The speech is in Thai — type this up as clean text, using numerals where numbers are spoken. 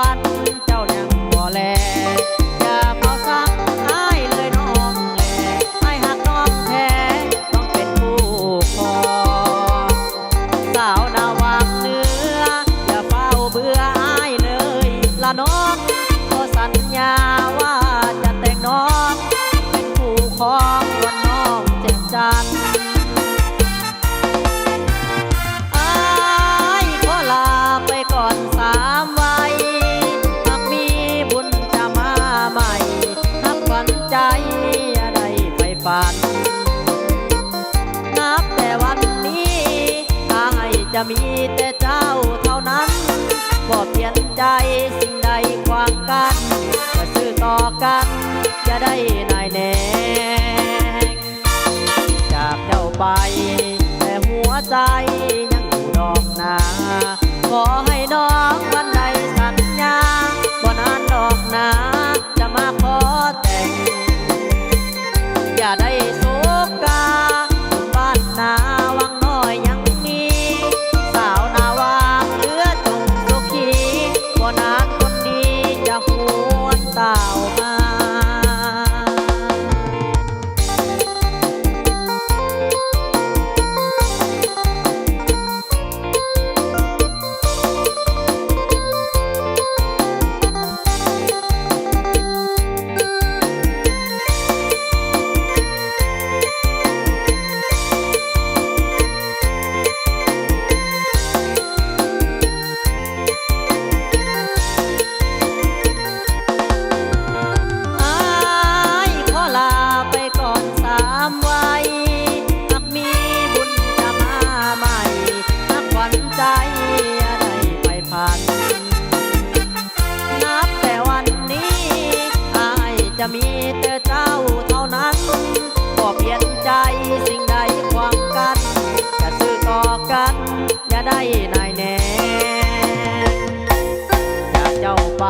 วันเจ้ายังบ่แลอย่าเฝ้าซักอ้ายเลยน้องแลให้หักน้องแท้ต้องเป็นผู้ครองสาวนาวังเหนืออย่าเฝ้าเบื่ออ้ายเลยละน้องขอสัญญาว่าจะแต่งน้องเป็นผู้ครองวันน้องแจ่มจันทร์ก่อน3 วัยหากมีบุญจะมาใหม่หักขวัญใจอะไรไปฝันนับแต่วันนี้ทางให้จะมีแต่เจ้าเท่านั้นบ่เปลี่ยนใจสิ่งใดขวางกันจะซื่อต่อกันจะได้นายแน่จากเจ้าไปแต่หัวใจยังอยู่ดอกนาขอให้น้องวันใดสัญญาบ่นานดอกนาจะมาขอแต่งอย่าได้โศกาบ้านนาวังน้อยยังมีสาวนาวางเหลือจงสุขีบ่นานคนดีจะหวนสาวมานับแต่วันนี้อายจะมีแต่เจ้าเท่านั้นบ่เปลี่ยนใจสิ่งใดขวางกันจะซื่อต่อกันอย่าได้นายแน่จากเจ้าไป